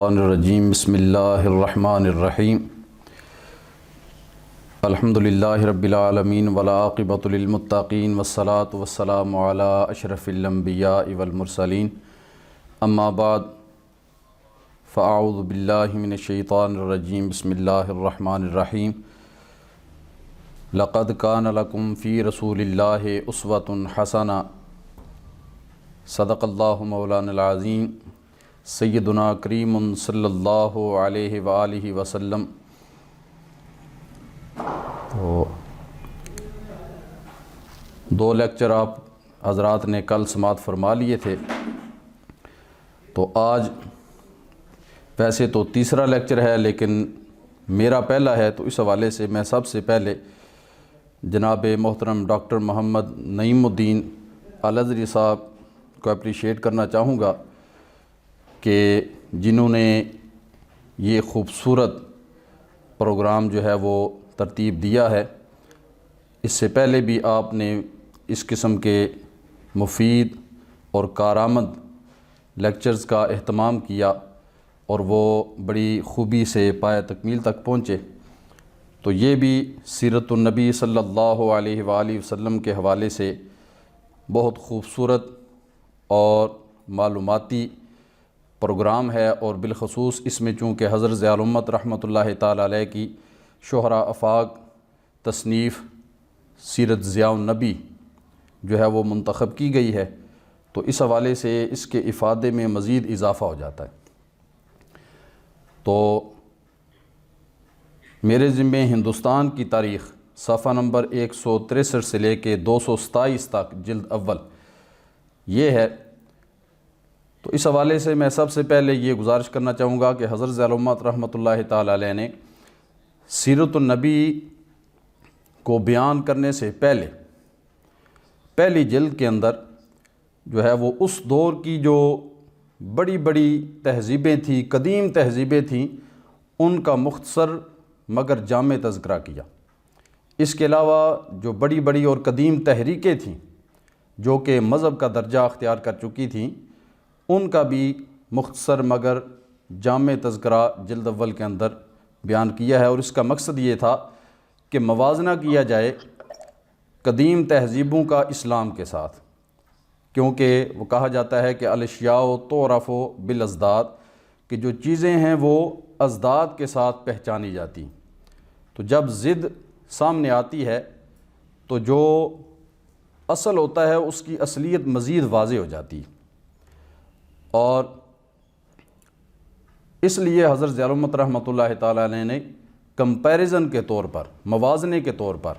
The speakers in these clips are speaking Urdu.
الرجیم بسم اللہ الرحمن الرحیم الحمدللہ رب العالمین والعاقبۃ للمتقین والصلاة والسلام علی اشرف الانبیاء والمرسلین اما بعد فاعوذ باللہ من الشیطان الرجیم بسم اللہ الرحمن الرحیم لقد کان لکم فی رسول اللہ اسوۃ حسنہ صدق اللہ مولانا العظیم سیدنا کریم صلی اللہ علیہ وآلہ وسلم۔ تو دو لیکچر آپ حضرات نے کل سماعت فرما لیے تھے، تو آج ویسے تو تیسرا لیکچر ہے لیکن میرا پہلا ہے، تو اس حوالے سے میں سب سے پہلے جناب محترم ڈاکٹر محمد نعیم الدین الازہری صاحب کو اپریشیٹ کرنا چاہوں گا کہ جنہوں نے یہ خوبصورت پروگرام جو ہے وہ ترتیب دیا ہے۔ اس سے پہلے بھی آپ نے اس قسم کے مفید اور کارآمد لیکچرز کا اہتمام کیا اور وہ بڑی خوبی سے پایہ تکمیل تک پہنچے، تو یہ بھی سیرت النبی صلی اللہ علیہ وآلہ وسلم کے حوالے سے بہت خوبصورت اور معلوماتی پروگرام ہے، اور بالخصوص اس میں چونکہ حضرت ضیاء الامت رحمۃ اللہ تعالیٰ علیہ کی شہرا آفاق تصنیف سیرت ضیاء النبی جو ہے وہ منتخب کی گئی ہے، تو اس حوالے سے اس کے افادے میں مزید اضافہ ہو جاتا ہے۔ تو میرے ذمے ہندوستان کی تاریخ صفحہ نمبر 163 سے لے کے 227 تک جلد اول یہ ہے۔ تو اس حوالے سے میں سب سے پہلے یہ گزارش کرنا چاہوں گا کہ حضرت ضیاء الامت رحمۃ اللہ تعالیٰ علیہ نے سیرت النبی کو بیان کرنے سے پہلے پہلی جلد کے اندر جو ہے وہ اس دور کی جو بڑی بڑی تہذیبیں تھیں، قدیم تہذیبیں تھیں، ان کا مختصر مگر جامع تذکرہ کیا۔ اس کے علاوہ جو بڑی بڑی اور قدیم تحریکیں تھیں جو کہ مذہب کا درجہ اختیار کر چکی تھیں، ان کا بھی مختصر مگر جامع تذکرہ جلد اول کے اندر بیان کیا ہے، اور اس کا مقصد یہ تھا کہ موازنہ کیا جائے قدیم تہذیبوں کا اسلام کے ساتھ، کیونکہ وہ کہا جاتا ہے کہ الاشیاء تعرف بالازداد، کہ جو چیزیں ہیں وہ ازداد کے ساتھ پہچانی جاتی، تو جب ضد سامنے آتی ہے تو جو اصل ہوتا ہے اس کی اصلیت مزید واضح ہو جاتی، اور اس لیے حضرت ضیاء الامت رحمۃ اللہ تعالیٰ علیہ نے کمپیریزن کے طور پر، موازنے کے طور پر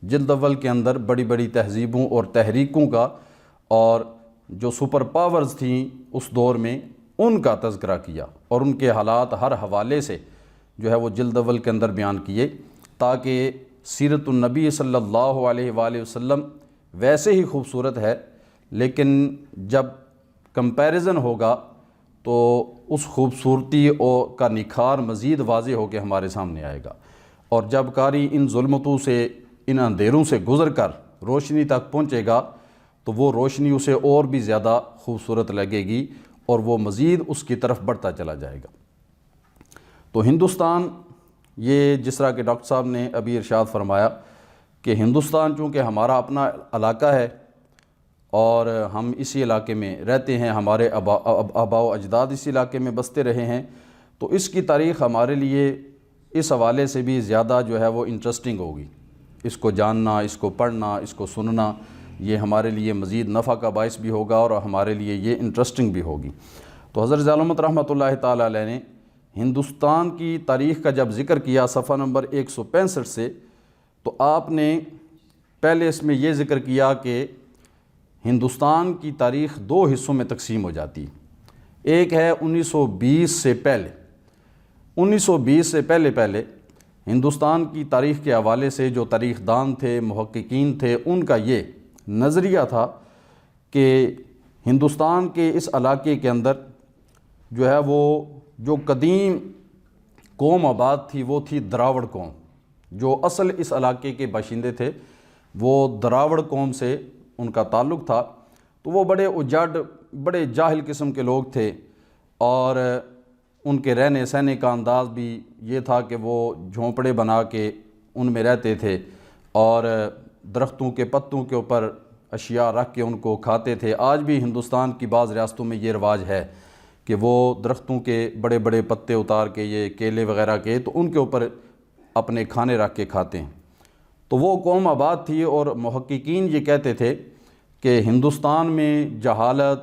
جلد اول کے اندر بڑی بڑی تہذیبوں اور تحریکوں کا اور جو سپر پاورز تھیں اس دور میں ان کا تذکرہ کیا، اور ان کے حالات ہر حوالے سے جو ہے وہ جلد اول کے اندر بیان کیے، تاکہ سیرت النبی صلی اللہ علیہ وآلہ وسلم ویسے ہی خوبصورت ہے، لیکن جب کمپیریزن ہوگا تو اس خوبصورتی کا نکھار مزید واضح ہو کے ہمارے سامنے آئے گا، اور جب قاری ان ظلمتوں سے، ان اندھیروں سے گزر کر روشنی تک پہنچے گا تو وہ روشنی اسے اور بھی زیادہ خوبصورت لگے گی، اور وہ مزید اس کی طرف بڑھتا چلا جائے گا۔ تو ہندوستان، یہ جس طرح کہ ڈاکٹر صاحب نے ابھی ارشاد فرمایا کہ ہندوستان چونکہ ہمارا اپنا علاقہ ہے اور ہم اسی علاقے میں رہتے ہیں، ہمارے آباء و اجداد اسی علاقے میں بستے رہے ہیں، تو اس کی تاریخ ہمارے لیے اس حوالے سے بھی زیادہ جو ہے وہ انٹرسٹنگ ہوگی۔ اس کو جاننا، اس کو پڑھنا، اس کو سننا، یہ ہمارے لیے مزید نفع کا باعث بھی ہوگا اور ہمارے لیے یہ انٹرسٹنگ بھی ہوگی۔ تو حضرت ضیاء الامت رحمۃ اللہ تعالیٰ علیہ نے ہندوستان کی تاریخ کا جب ذکر کیا صفحہ نمبر 165 سے، تو آپ نے پہلے اس میں یہ ذکر کیا کہ ہندوستان کی تاریخ دو حصوں میں تقسیم ہو جاتی، ایک ہے 1920 سے پہلے۔ 1920 سے پہلے ہندوستان کی تاریخ کے حوالے سے جو تاریخ دان تھے، محققین تھے، ان کا یہ نظریہ تھا کہ ہندوستان کے اس علاقے کے اندر جو ہے وہ جو قدیم قوم آباد تھی وہ تھی دراوڑ قوم، جو اصل اس علاقے کے باشندے تھے وہ دراوڑ قوم سے ان کا تعلق تھا، تو وہ بڑے اجاڈ، بڑے جاہل قسم کے لوگ تھے، اور ان کے رہنے سہنے کا انداز بھی یہ تھا کہ وہ جھونپڑے بنا کے ان میں رہتے تھے اور درختوں کے پتوں کے اوپر اشیاء رکھ کے ان کو کھاتے تھے۔ آج بھی ہندوستان کی بعض ریاستوں میں یہ رواج ہے کہ وہ درختوں کے بڑے بڑے پتے اتار کے، یہ کیلے وغیرہ کے، تو ان کے اوپر اپنے کھانے رکھ کے کھاتے ہیں۔ تو وہ قوم آباد تھی، اور محققین یہ کہتے تھے کہ ہندوستان میں جہالت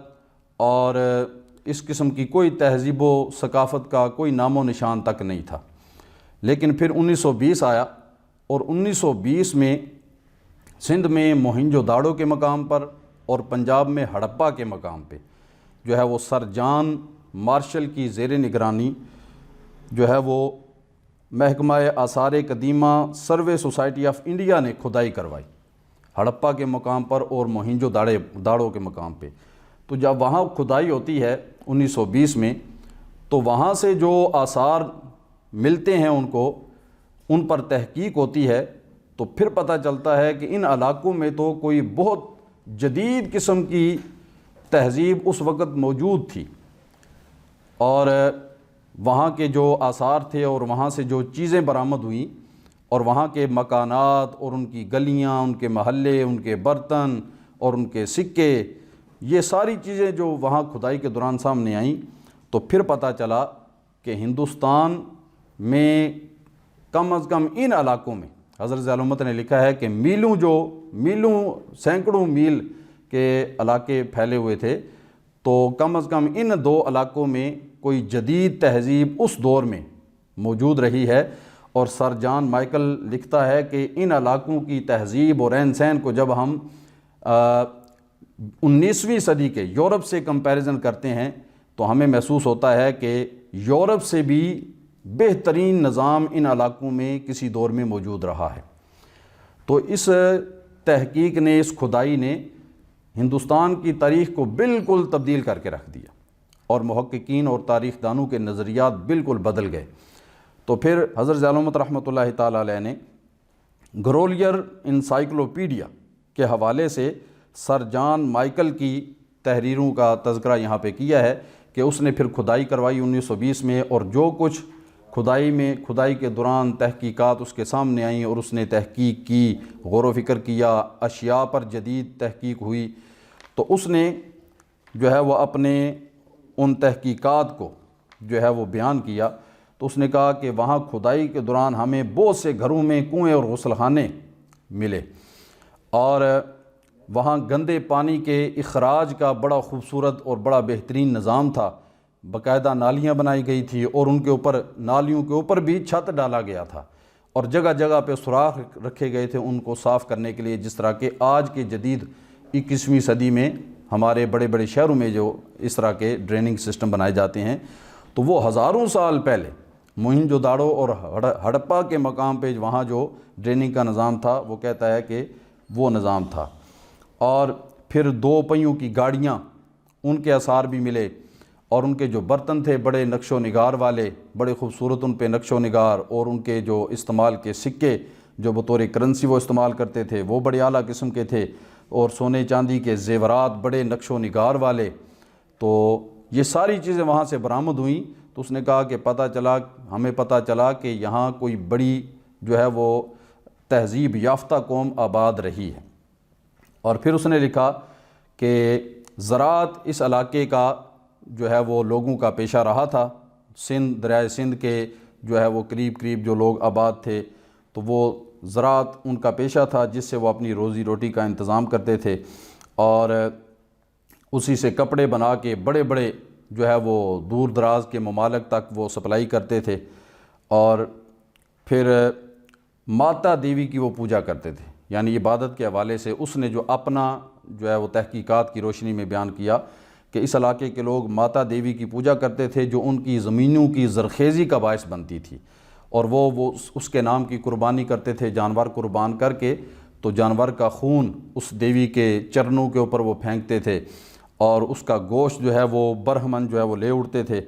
اور اس قسم کی کوئی تہذیب و ثقافت کا کوئی نام و نشان تک نہیں تھا۔ لیکن پھر 1920 آیا، اور 1920 میں سندھ میں موہنجو داڑو کے مقام پر اور پنجاب میں ہڑپا کے مقام پہ جو ہے وہ سر جان مارشل کی زیر نگرانی جو ہے وہ محکمہ آثار قدیمہ سروے سوسائٹی آف انڈیا نے کھدائی کروائی ہڑپا کے مقام پر اور موہنجو داڑو کے مقام پہ۔ تو جب وہاں کھدائی ہوتی ہے 1920 میں، تو وہاں سے جو آثار ملتے ہیں ان پر تحقیق ہوتی ہے، تو پھر پتہ چلتا ہے کہ ان علاقوں میں تو کوئی بہت جدید قسم کی تہذیب اس وقت موجود تھی، اور وہاں کے جو آثار تھے اور وہاں سے جو چیزیں برآمد ہوئیں اور وہاں کے مکانات اور ان کی گلیاں، ان کے محلے، ان کے برتن اور ان کے سکے، یہ ساری چیزیں جو وہاں کھدائی کے دوران سامنے آئیں، تو پھر پتہ چلا کہ ہندوستان میں کم از کم ان علاقوں میں حضرت ضیاء الامت نے لکھا ہے کہ میلوں سینکڑوں میل کے علاقے پھیلے ہوئے تھے، تو کم از کم ان 2 علاقوں میں کوئی جدید تہذیب اس دور میں موجود رہی ہے۔ اور سر جان مائیکل لکھتا ہے کہ ان علاقوں کی تہذیب اور رہن سہن کو جب ہم 19ویں صدی کے یورپ سے کمپیریزن کرتے ہیں تو ہمیں محسوس ہوتا ہے کہ یورپ سے بھی بہترین نظام ان علاقوں میں کسی دور میں موجود رہا ہے۔ تو اس تحقیق نے، اس کھدائی نے ہندوستان کی تاریخ کو بالکل تبدیل کر کے رکھ دیا، اور محققین اور تاریخ دانوں کے نظریات بالکل بدل گئے۔ تو پھر حضرت ضیاء الامت رحمۃ اللہ تعالیٰ علیہ نے گرولیر انسائکلوپیڈیا کے حوالے سے سر جان مائیکل کی تحریروں کا تذکرہ یہاں پہ کیا ہے کہ اس نے پھر کھدائی کروائی 1920 میں، اور جو کچھ کھدائی کے دوران تحقیقات اس کے سامنے آئیں اور اس نے تحقیق کی، غور و فکر کیا، اشیاء پر جدید تحقیق ہوئی، تو اس نے جو ہے وہ اپنے ان تحقیقات کو جو ہے وہ بیان کیا۔ تو اس نے کہا کہ وہاں کھدائی کے دوران ہمیں بہت سے گھروں میں کنویں اور غسل خانے ملے، اور وہاں گندے پانی کے اخراج کا بڑا خوبصورت اور بڑا بہترین نظام تھا، باقاعدہ نالیاں بنائی گئی تھی، اور ان کے اوپر نالیوں کے اوپر بھی چھت ڈالا گیا تھا، اور جگہ جگہ پہ سوراخ رکھے گئے تھے ان کو صاف کرنے کے لیے، جس طرح کہ آج کے جدید 21ویں صدی میں ہمارے بڑے بڑے شہروں میں جو اس طرح کے ڈریننگ سسٹم بنائے جاتے ہیں۔ تو وہ ہزاروں سال پہلے موہنجو داڑو اور ہڑپا کے مقام پہ وہاں جو ڈریننگ کا نظام تھا، وہ کہتا ہے کہ وہ نظام تھا۔ اور پھر 2 پہیوں کی گاڑیاں، ان کے آثار بھی ملے، اور ان کے جو برتن تھے بڑے نقش و نگار والے، بڑے خوبصورت ان پہ نقش و نگار، اور ان کے جو استعمال کے سکے جو بطور کرنسی وہ استعمال کرتے تھے وہ بڑے اعلیٰ قسم کے تھے، اور سونے چاندی کے زیورات بڑے نقش و نگار والے۔ تو یہ ساری چیزیں وہاں سے برآمد ہوئیں۔ تو اس نے کہا کہ ہمیں پتہ چلا کہ یہاں کوئی بڑی جو ہے وہ تہذیب یافتہ قوم آباد رہی ہے۔ اور پھر اس نے لکھا کہ زراعت اس علاقے کا جو ہے وہ لوگوں کا پیشہ رہا تھا، دریائے سندھ کے جو ہے وہ قریب جو لوگ آباد تھے، تو وہ زراعت ان کا پیشہ تھا جس سے وہ اپنی روزی روٹی کا انتظام کرتے تھے، اور اسی سے کپڑے بنا کے بڑے بڑے جو ہے وہ دور دراز کے ممالک تک وہ سپلائی کرتے تھے۔ اور پھر ماتا دیوی کی وہ پوجا کرتے تھے، یعنی عبادت کے حوالے سے اس نے جو اپنا جو ہے وہ تحقیقات کی روشنی میں بیان کیا کہ اس علاقے کے لوگ ماتا دیوی کی پوجا کرتے تھے جو ان کی زمینوں کی زرخیزی کا باعث بنتی تھی، اور وہ اس کے نام کی قربانی کرتے تھے، جانور قربان کر کے، تو جانور کا خون اس دیوی کے چرنوں کے اوپر وہ پھینکتے تھے، اور اس کا گوشت جو ہے وہ برہمن جو ہے وہ لے اڑتے تھے،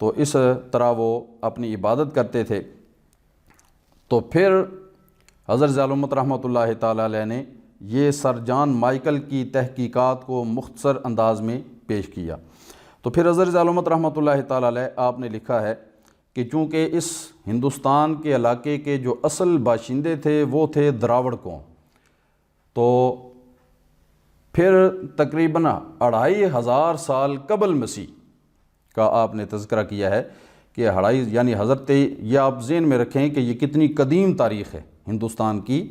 تو اس طرح وہ اپنی عبادت کرتے تھے۔ تو پھر حضرت ضیاء الامت رحمۃ اللہ تعالیٰ علیہ نے یہ سر جان مائیکل کی تحقیقات کو مختصر انداز میں پیش کیا۔ تو پھر اظہر علامت رحمۃ اللہ تعالیٰ علیہ آپ نے لکھا ہے کہ چونکہ اس ہندوستان کے علاقے کے جو اصل باشندے تھے وہ تھے دراوڑ قوم، تو پھر تقریباً 2500 سال قبل مسیح کا آپ نے تذکرہ کیا ہے کہ یعنی حضرت، یہ آپ ذہن میں رکھیں کہ یہ کتنی قدیم تاریخ ہے ہندوستان کی،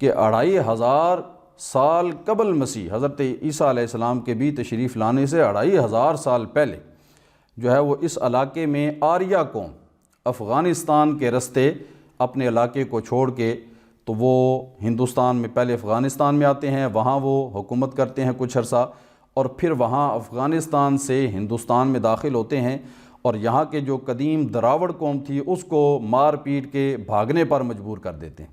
کہ 2500 سال قبل مسیح حضرت عیسیٰ علیہ السلام کے بھی تشریف لانے سے 2500 سال پہلے جو ہے وہ اس علاقے میں آریہ قوم افغانستان کے رستے اپنے علاقے کو چھوڑ کے تو وہ ہندوستان میں پہلے افغانستان میں آتے ہیں، وہاں وہ حکومت کرتے ہیں کچھ عرصہ، اور پھر وہاں افغانستان سے ہندوستان میں داخل ہوتے ہیں، اور یہاں کے جو قدیم دراوڑ قوم تھی اس کو مار پیٹ کے بھاگنے پر مجبور کر دیتے ہیں،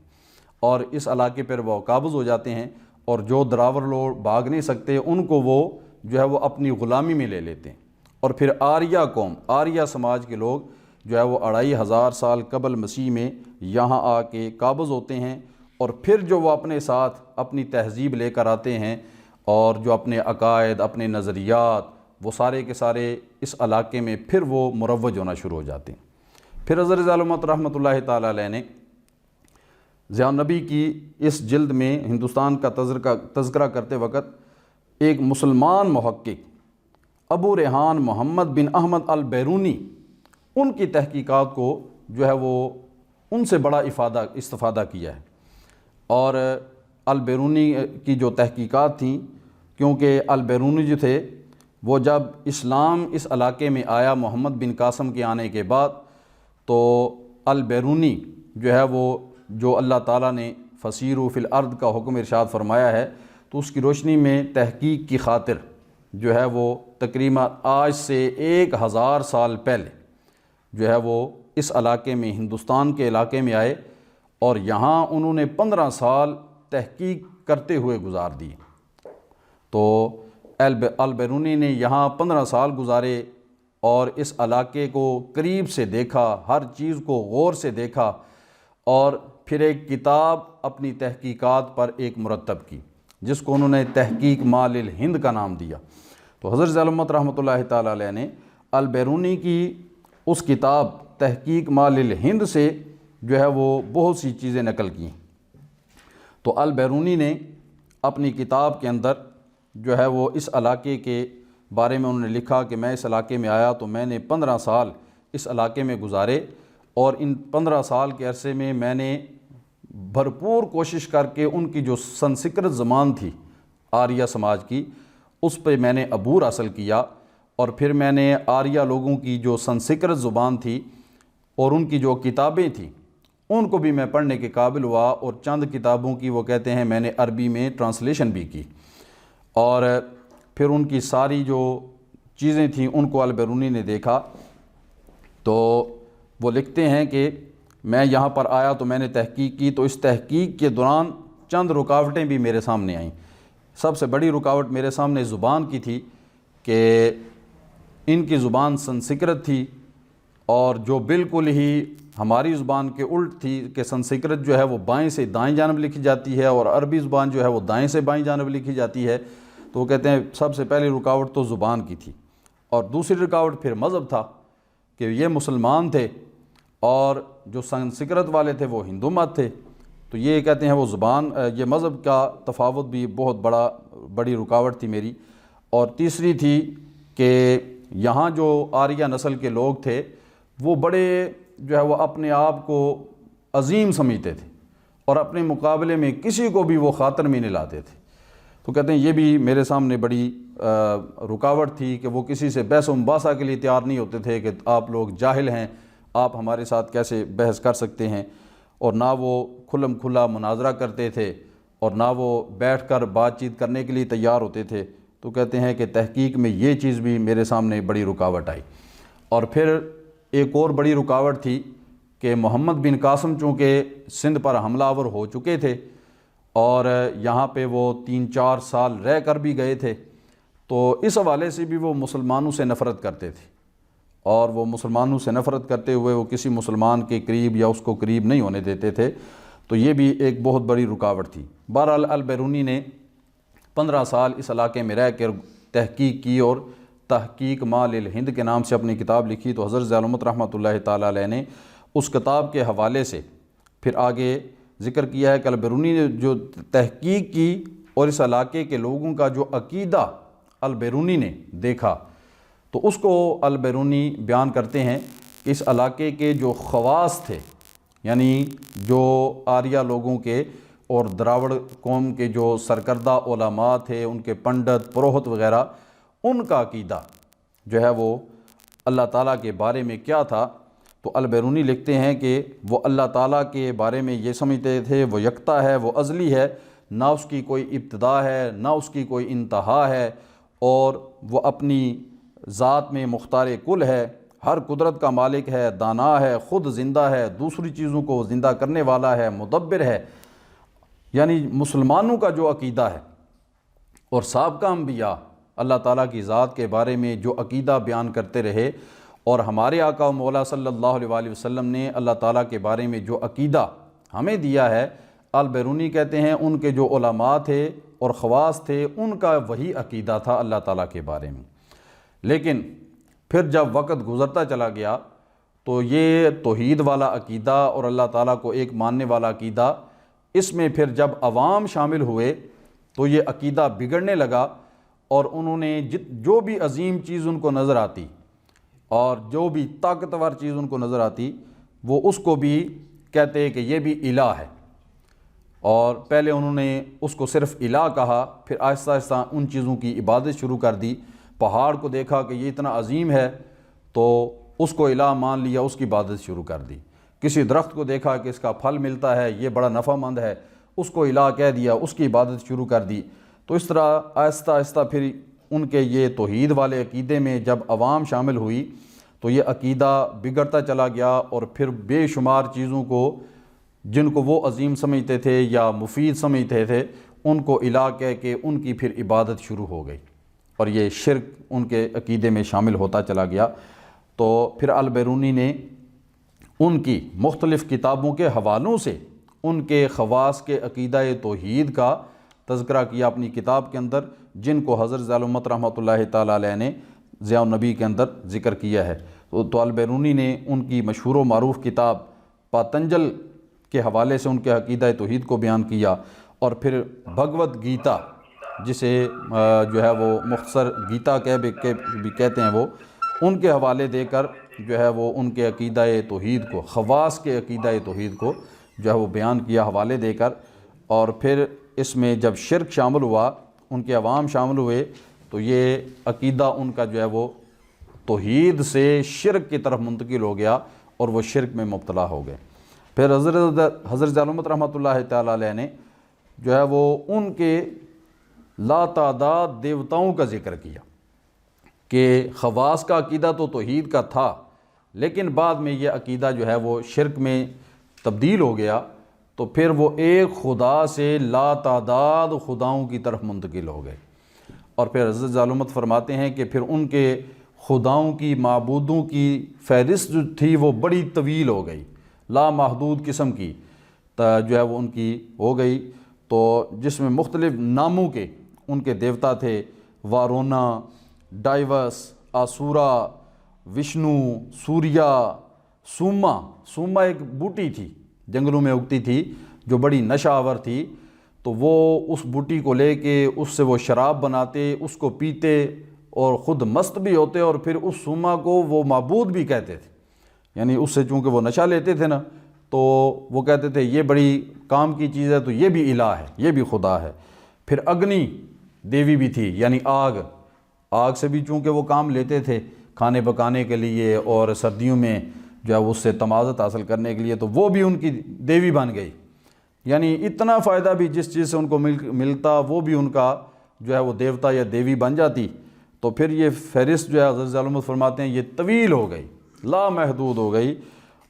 اور اس علاقے پر وہ قابض ہو جاتے ہیں، اور جو دراوڑ لوگ بھاگ نہیں سکتے ان کو وہ جو ہے وہ اپنی غلامی میں لے لیتے ہیں، اور پھر آریہ قوم، آریہ سماج کے لوگ جو ہے وہ 2500 سال قبل مسیح میں یہاں آ کے قابض ہوتے ہیں، اور پھر جو وہ اپنے ساتھ اپنی تہذیب لے کر آتے ہیں، اور جو اپنے عقائد، اپنے نظریات، وہ سارے کے سارے اس علاقے میں پھر وہ مروج ہونا شروع ہو جاتے ہیں۔ پھر حضرت علامت رحمۃ اللہ تعالیٰ علیہ نے ضیاء النبی کی اس جلد میں ہندوستان کا تذکرہ کرتے وقت ایک مسلمان محقق ابو ریحان محمد بن احمد البیرونی، ان کی تحقیقات کو جو ہے وہ ان سے بڑا استفادہ کیا ہے، اور البیرونی کی جو تحقیقات تھیں، کیونکہ البیرونی جو تھے وہ جب اسلام اس علاقے میں آیا محمد بن قاسم کے آنے کے بعد، تو البیرونی جو ہے وہ جو اللہ تعالیٰ نے فسیروا فی الارض کا حکم ارشاد فرمایا ہے، تو اس کی روشنی میں تحقیق کی خاطر جو ہے وہ تقریباً آج سے 1000 سال پہلے جو ہے وہ اس علاقے میں ہندوستان کے علاقے میں آئے، اور یہاں انہوں نے 15 سال تحقیق کرتے ہوئے گزار دی۔ تو البیرونی نے یہاں 15 سال گزارے اور اس علاقے کو قریب سے دیکھا، ہر چیز کو غور سے دیکھا، اور پھر ایک کتاب اپنی تحقیقات پر ایک مرتب کی جس کو انہوں نے تحقیق ما للہند کا نام دیا۔ تو حضرت علامت رحمۃ اللہ تعالیٰ علیہ نے البیرونی کی اس کتاب تحقیق ما للہند سے جو ہے وہ بہت سی چیزیں نقل کی۔ تو البیرونی نے اپنی کتاب کے اندر جو ہے وہ اس علاقے کے بارے میں انہوں نے لکھا کہ میں اس علاقے میں آیا تو میں نے 15 سال اس علاقے میں گزارے، اور ان 15 سال کے عرصے میں میں نے بھرپور کوشش کر کے ان کی جو سنسکرت زبان تھی آریہ سماج کی، اس پہ میں نے عبور حاصل کیا، اور پھر میں نے آریہ لوگوں کی جو سنسکرت زبان تھی اور ان کی جو کتابیں تھیں ان کو بھی میں پڑھنے کے قابل ہوا، اور چند کتابوں کی وہ کہتے ہیں میں نے عربی میں ٹرانسلیشن بھی کی، اور پھر ان کی ساری جو چیزیں تھیں ان کو البیرونی نے دیکھا۔ تو وہ لکھتے ہیں کہ میں یہاں پر آیا تو میں نے تحقیق کی، تو اس تحقیق کے دوران چند رکاوٹیں بھی میرے سامنے آئیں۔ سب سے بڑی رکاوٹ میرے سامنے زبان کی تھی کہ ان کی زبان سنسکرت تھی، اور جو بالکل ہی ہماری زبان کے الٹ تھی کہ سنسکرت جو ہے وہ بائیں سے دائیں جانب لکھی جاتی ہے، اور عربی زبان جو ہے وہ دائیں سے بائیں جانب لکھی جاتی ہے۔ تو وہ کہتے ہیں سب سے پہلی رکاوٹ تو زبان کی تھی، اور دوسری رکاوٹ پھر مذہب تھا کہ یہ مسلمان تھے اور جو سنسکرت والے تھے وہ ہندو مت تھے، تو یہ کہتے ہیں وہ زبان، یہ مذہب کا تفاوت بھی بہت بڑی رکاوٹ تھی میری۔ اور تیسری تھی کہ یہاں جو آریہ نسل کے لوگ تھے وہ بڑے جو ہے وہ اپنے آپ کو عظیم سمجھتے تھے، اور اپنے مقابلے میں کسی کو بھی وہ خاطر میں نہیں لاتے تھے۔ تو کہتے ہیں یہ بھی میرے سامنے بڑی رکاوٹ تھی کہ وہ کسی سے بحث و مباحثہ کے لیے تیار نہیں ہوتے تھے کہ آپ لوگ جاہل ہیں، آپ ہمارے ساتھ کیسے بحث کر سکتے ہیں، اور نہ وہ کھلم کھلا مناظرہ کرتے تھے اور نہ وہ بیٹھ کر بات چیت کرنے کے لیے تیار ہوتے تھے۔ تو کہتے ہیں کہ تحقیق میں یہ چیز بھی میرے سامنے بڑی رکاوٹ آئی۔ اور پھر ایک اور بڑی رکاوٹ تھی کہ محمد بن قاسم چونکہ سندھ پر حملہ آور ہو چکے تھے اور یہاں پہ وہ 3-4 سال رہ کر بھی گئے تھے، تو اس حوالے سے بھی وہ مسلمانوں سے نفرت کرتے تھے، اور وہ مسلمانوں سے نفرت کرتے ہوئے وہ کسی مسلمان کے قریب یا اس کو قریب نہیں ہونے دیتے تھے۔ تو یہ بھی ایک بہت بڑی رکاوٹ تھی۔ بہرحال البیرونی نے 15 سال اس علاقے میں رہ کر تحقیق کی اور تحقیق ما للہند کے نام سے اپنی کتاب لکھی، تو حضرت ضیاء الامت رحمۃ اللہ تعالیٰ علیہ نے اس کتاب کے حوالے سے پھر آگے ذکر کیا ہے کہ البیرونی نے جو تحقیق کی اور اس علاقے کے لوگوں کا جو عقیدہ البیرونی نے دیکھا، تو اس کو البیرونی بیان کرتے ہیں کہ اس علاقے کے جو خواص تھے، یعنی جو آریہ لوگوں کے اور دراوڑ قوم کے جو سرکردہ علماء تھے، ان کے پنڈت پروہت وغیرہ، ان کا عقیدہ جو ہے وہ اللہ تعالیٰ کے بارے میں کیا تھا۔ تو البیرونی لکھتے ہیں کہ وہ اللہ تعالیٰ کے بارے میں یہ سمجھتے تھے وہ یکتا ہے، وہ ازلی ہے، نہ اس کی کوئی ابتدا ہے نہ اس کی کوئی انتہا ہے، اور وہ اپنی ذات میں مختار کل ہے، ہر قدرت کا مالک ہے، دانا ہے، خود زندہ ہے، دوسری چیزوں کو زندہ کرنے والا ہے، مدبر ہے۔ یعنی مسلمانوں کا جو عقیدہ ہے اور سابقہ انبیاء اللہ تعالیٰ کی ذات کے بارے میں جو عقیدہ بیان کرتے رہے، اور ہمارے آقا و مولا صلی اللہ علیہ وآلہ وسلم نے اللہ تعالیٰ کے بارے میں جو عقیدہ ہمیں دیا ہے، البیرونی کہتے ہیں ان کے جو علماء تھے اور خواص تھے ان کا وہی عقیدہ تھا اللہ تعالیٰ کے بارے میں۔ لیکن پھر جب وقت گزرتا چلا گیا تو یہ توحید والا عقیدہ اور اللہ تعالیٰ کو ایک ماننے والا عقیدہ، اس میں پھر جب عوام شامل ہوئے تو یہ عقیدہ بگڑنے لگا، اور انہوں نے جو بھی عظیم چیز ان کو نظر آتی اور جو بھی طاقتور چیز ان کو نظر آتی، وہ اس کو بھی کہتے کہ یہ بھی الہ ہے، اور پہلے انہوں نے اس کو صرف الہ کہا، پھر آہستہ آہستہ ان چیزوں کی عبادت شروع کر دی۔ پہاڑ کو دیکھا کہ یہ اتنا عظیم ہے تو اس کو الہ مان لیا، اس کی عبادت شروع کر دی۔ کسی درخت کو دیکھا کہ اس کا پھل ملتا ہے، یہ بڑا نفع مند ہے، اس کو الہ کہہ دیا، اس کی عبادت شروع کر دی۔ تو اس طرح آہستہ آہستہ پھر ان کے یہ توحید والے عقیدے میں جب عوام شامل ہوئی تو یہ عقیدہ بگڑتا چلا گیا، اور پھر بے شمار چیزوں کو جن کو وہ عظیم سمجھتے تھے یا مفید سمجھتے تھے، ان کو الہ کہہ کے ان کی پھر عبادت شروع ہو گئی، اور یہ شرک ان کے عقیدے میں شامل ہوتا چلا گیا۔ تو پھر البیرونی نے ان کی مختلف کتابوں کے حوالوں سے ان کے خواص کے عقیدہ توحید کا تذکرہ کیا اپنی کتاب کے اندر، جن کو حضرت ضیاء الامت رحمۃ اللہ تعالیٰ علیہ نے ضیاء النبی کے اندر ذکر کیا ہے۔ تو البیرونی نے ان کی مشہور و معروف کتاب پاتنجل کے حوالے سے ان کے عقیدہ توحید کو بیان کیا، اور پھر بھگوت گیتا، جسے جو ہے وہ مختصر گیتا بھی کہتے ہیں، وہ ان کے حوالے دے کر جو ہے وہ ان کے عقیدہ توحید کو، خواص کے عقیدہ توحید کو جو ہے وہ بیان کیا حوالے دے کر۔ اور پھر اس میں جب شرک شامل ہوا، ان کے عوام شامل ہوئے، تو یہ عقیدہ ان کا جو ہے وہ توحید سے شرک کی طرف منتقل ہو گیا، اور وہ شرک میں مبتلا ہو گئے۔ پھر حضرت ضیاء الامت رحمۃ اللہ تعالیٰ علیہ نے جو ہے وہ ان کے لا تعداد دیوتاؤں کا ذکر کیا کہ خواص کا عقیدہ تو توحید کا تھا، لیکن بعد میں یہ عقیدہ جو ہے وہ شرک میں تبدیل ہو گیا، تو پھر وہ ایک خدا سے لا تعداد خداؤں کی طرف منتقل ہو گئے۔ اور پھر حضرت ضیاء الامت فرماتے ہیں کہ پھر ان کے خداؤں کی، معبودوں کی فہرست جو تھی وہ بڑی طویل ہو گئی، لا محدود قسم کی جو ہے وہ ان کی ہو گئی، تو جس میں مختلف ناموں کے ان کے دیوتا تھے، وارونا، ڈائیوس، آسورا، وشنو، سوریا، سوما ایک بوٹی تھی جنگلوں میں اگتی تھی جو بڑی نشہ آور تھی، تو وہ اس بوٹی کو لے کے اس سے وہ شراب بناتے، اس کو پیتے اور خود مست بھی ہوتے، اور پھر اس سوما کو وہ معبود بھی کہتے تھے، یعنی اس سے چونکہ وہ نشہ لیتے تھے نا، تو وہ کہتے تھے یہ بڑی کام کی چیز ہے، تو یہ بھی الہ ہے، یہ بھی خدا ہے۔ پھر اگنی دیوی بھی تھی، یعنی آگ سے بھی چونکہ وہ کام لیتے تھے کھانے پکانے کے لیے، اور سردیوں میں جو ہے اس سے تمازت حاصل کرنے کے لیے، تو وہ بھی ان کی دیوی بن گئی۔ یعنی اتنا فائدہ بھی جس چیز سے ان کو ملتا، وہ بھی ان کا جو ہے وہ دیوتا یا دیوی بن جاتی۔ تو پھر یہ فہرست جو ہے حضرت ضیاء الامت فرماتے ہیں یہ طویل ہو گئی، لا محدود ہو گئی،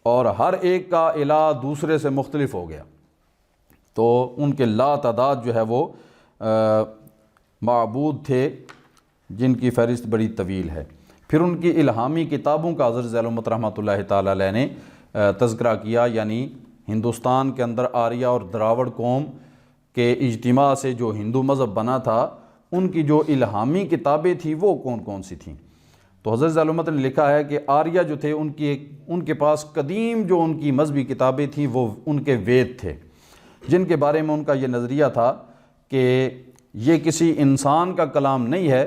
اور ہر ایک کا الہ دوسرے سے مختلف ہو گیا، تو ان کے لا تعداد جو ہے وہ معبود تھے جن کی فہرست بڑی طویل ہے۔ پھر ان کی الہامی کتابوں کا حضرت ضیاء الامت رحمۃ اللہ تعالیٰ علیہ نے تذکرہ کیا، یعنی ہندوستان کے اندر آریہ اور دراوڑ قوم کے اجتماع سے جو ہندو مذہب بنا تھا، ان کی جو الہامی کتابیں تھیں وہ کون کون سی تھیں۔ تو حضرت ضیاء الحمد نے لکھا ہے کہ آریہ جو تھے ان کے پاس قدیم جو ان کی مذہبی کتابیں تھیں وہ ان کے وید تھے، جن کے بارے میں ان کا یہ نظریہ تھا کہ یہ کسی انسان کا کلام نہیں ہے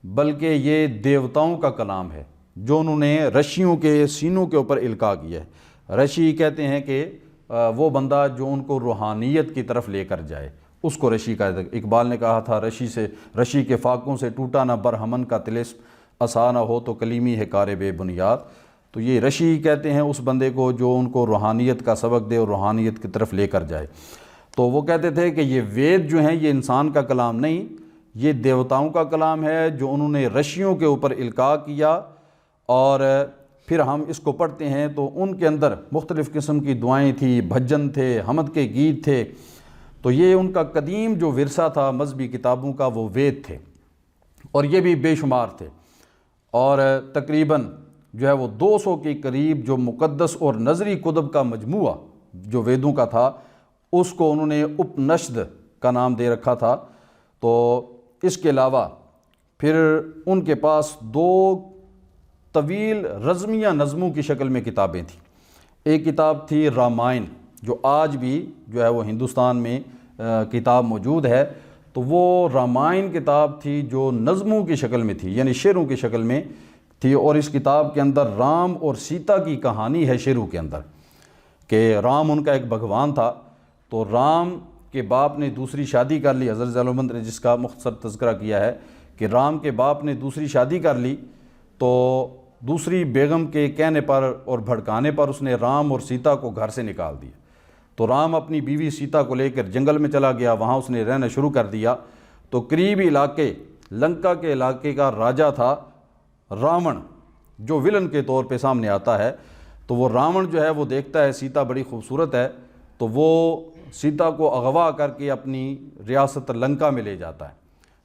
بلکہ یہ دیوتاؤں کا کلام ہے جو انہوں نے رشیوں کے سینوں کے اوپر القاء کیا ہے۔ رشی کہتے ہیں کہ وہ بندہ جو ان کو روحانیت کی طرف لے کر جائے، اس کو رشی کہا جاتا ہے۔ اقبال نے کہا تھا رشی کے فاقوں سے ٹوٹا نہ برہمن کا طلسم، عصا نہ ہو تو کلیمی ہے کار بے بنیاد۔ تو یہ رشی کہتے ہیں اس بندے کو جو ان کو روحانیت کا سبق دے اور روحانیت کی طرف لے کر جائے۔ تو وہ کہتے تھے کہ یہ وید جو ہیں یہ انسان کا کلام نہیں، یہ دیوتاؤں کا کلام ہے جو انہوں نے رشیوں کے اوپر القاء کیا، اور پھر ہم اس کو پڑھتے ہیں تو ان کے اندر مختلف قسم کی دعائیں تھیں، بھجن تھے، حمد کے گیت تھے۔ تو یہ ان کا قدیم جو ورثہ تھا مذہبی کتابوں کا وہ وید تھے، اور یہ بھی بے شمار تھے، اور تقریباً جو ہے وہ 200 کے قریب جو مقدس اور نظری کتب کا مجموعہ جو ویدوں کا تھا اس کو انہوں نے اپنشد کا نام دے رکھا تھا۔ تو اس کے علاوہ پھر ان کے پاس 2 طویل رزمیہ نظموں کی شکل میں کتابیں تھیں۔ ایک کتاب تھی رامائن، جو آج بھی جو ہے وہ ہندوستان میں کتاب موجود ہے، تو وہ رامائن کتاب تھی جو نظموں کی شکل میں تھی، یعنی شعروں کی شکل میں تھی، اور اس کتاب کے اندر رام اور سیتا کی کہانی ہے شعروں کے اندر، کہ رام ان کا ایک بھگوان تھا، تو رام کے باپ نے دوسری شادی کر لی، حضرت ضیاء الحمد نے جس کا مختصر تذکرہ کیا ہے کہ رام کے باپ نے دوسری شادی کر لی، تو دوسری بیگم کے کہنے پر اور بھڑکانے پر اس نے رام اور سیتا کو گھر سے نکال دیا۔ تو رام اپنی بیوی سیتا کو لے کر جنگل میں چلا گیا، وہاں اس نے رہنا شروع کر دیا۔ تو قریبی علاقے لنکا کے علاقے کا راجہ تھا راون، جو ولن کے طور پہ سامنے آتا ہے۔ تو وہ راون جو ہے وہ دیکھتا ہے سیتا بڑی خوبصورت ہے، تو وہ سیتا کو اغوا کر کے اپنی ریاست لنکا میں لے جاتا ہے۔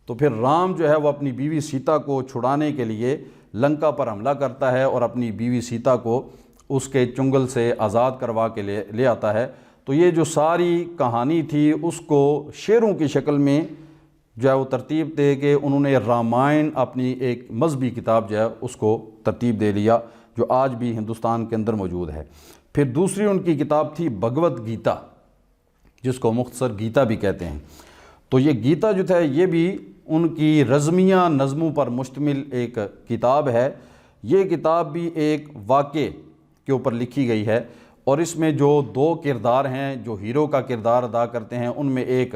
تو پھر رام جو ہے وہ اپنی بیوی سیتا کو چھڑانے کے لیے لنکا پر حملہ کرتا ہے اور اپنی بیوی سیتا کو اس کے چنگل سے آزاد کروا کے لے آتا ہے۔ تو یہ جو ساری کہانی تھی اس کو شعروں کی شکل میں جو ہے وہ ترتیب دے کے انہوں نے رامائن اپنی ایک مذہبی کتاب جو ہے اس کو ترتیب دے لیا، جو آج بھی ہندوستان کے اندر موجود ہے۔ پھر دوسری ان کی کتاب تھی بھگوت گیتا، جس کو مختصر گیتا بھی کہتے ہیں۔ تو یہ گیتا جو تھا یہ بھی ان کی رزمیہ نظموں پر مشتمل ایک کتاب ہے۔ یہ کتاب بھی ایک واقعے کے اوپر لکھی گئی ہے، اور اس میں جو 2 کردار ہیں جو ہیرو کا کردار ادا کرتے ہیں، ان میں ایک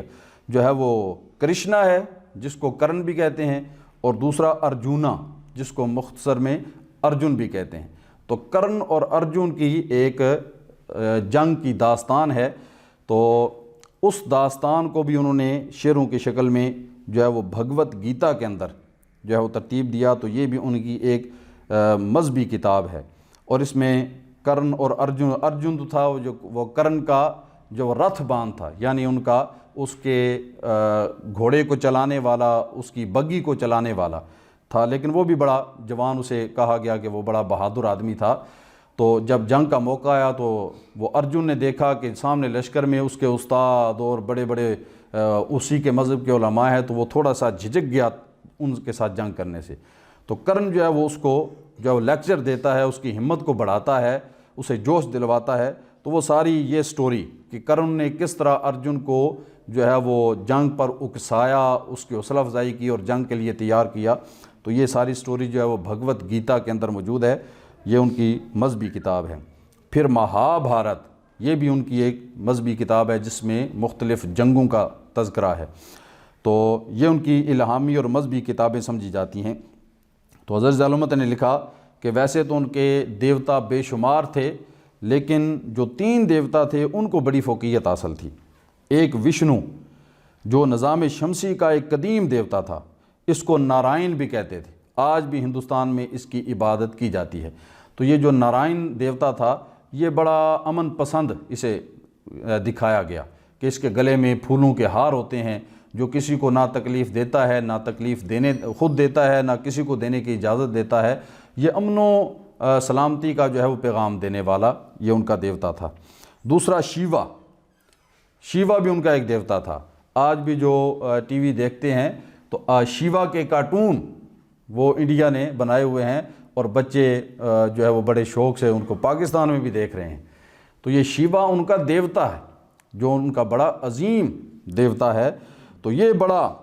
جو ہے وہ کرشنا ہے جس کو کرن بھی کہتے ہیں، اور دوسرا ارجونا جس کو مختصر میں ارجن بھی کہتے ہیں۔ تو کرن اور ارجن کی ایک جنگ کی داستان ہے، تو اس داستان کو بھی انہوں نے شعروں کی شکل میں جو ہے وہ بھگوت گیتا کے اندر جو ہے وہ ترتیب دیا۔ تو یہ بھی ان کی ایک مذہبی کتاب ہے، اور اس میں کرن اور ارجن تو تھا وہ کرن کا جو رتھ بان تھا، یعنی ان کا اس کے گھوڑے کو چلانے والا، اس کی بگی کو چلانے والا تھا، لیکن وہ بھی بڑا جوان، اسے کہا گیا کہ وہ بڑا بہادر آدمی تھا۔ تو جب جنگ کا موقع آیا تو وہ ارجن نے دیکھا کہ سامنے لشکر میں اس کے استاد اور بڑے بڑے اسی کے مذہب کے علماء ہیں، تو وہ تھوڑا سا جھجک گیا ان کے ساتھ جنگ کرنے سے۔ تو کرن جو ہے وہ اس کو جو لیکچر دیتا ہے، اس کی ہمت کو بڑھاتا ہے، اسے جوش دلواتا ہے۔ تو وہ ساری یہ سٹوری کہ کرن نے کس طرح ارجن کو جو ہے وہ جنگ پر اکسایا، اس کی حوصلہ افزائی کی اور جنگ کے لیے تیار کیا، تو یہ ساری سٹوری جو ہے وہ بھگوت گیتا کے اندر موجود ہے۔ یہ ان کی مذہبی کتاب ہے۔ پھر مہا بھارت، یہ بھی ان کی ایک مذہبی کتاب ہے جس میں مختلف جنگوں کا تذکرہ ہے۔ تو یہ ان کی الہامی اور مذہبی کتابیں سمجھی جاتی ہیں۔ تو حضرت ضیاء الحمد نے لکھا کہ ویسے تو ان کے دیوتا بے شمار تھے، لیکن جو 3 دیوتا تھے ان کو بڑی فوقیت حاصل تھی۔ ایک وشنو جو نظام شمسی کا ایک قدیم دیوتا تھا، اس کو نارائن بھی کہتے تھے، آج بھی ہندوستان میں اس کی عبادت کی جاتی ہے۔ تو یہ جو نارائن دیوتا تھا یہ بڑا امن پسند اسے دکھایا گیا کہ اس کے گلے میں پھولوں کے ہار ہوتے ہیں، جو کسی کو نہ تکلیف دیتا ہے، نہ تکلیف خود دیتا ہے، نہ کسی کو دینے کی اجازت دیتا ہے۔ یہ امن و سلامتی کا جو ہے وہ پیغام دینے والا یہ ان کا دیوتا تھا۔ دوسرا شیوا بھی ان کا ایک دیوتا تھا۔ آج بھی جو ٹی وی دیکھتے ہیں تو شیوا کے کارٹون وہ انڈیا نے بنائے ہوئے ہیں اور بچے جو ہے وہ بڑے شوق سے ان کو پاکستان میں بھی دیکھ رہے ہیں۔ تو یہ شیوا ان کا دیوتا ہے، جو ان کا بڑا عظیم دیوتا ہے۔ تو یہ بڑا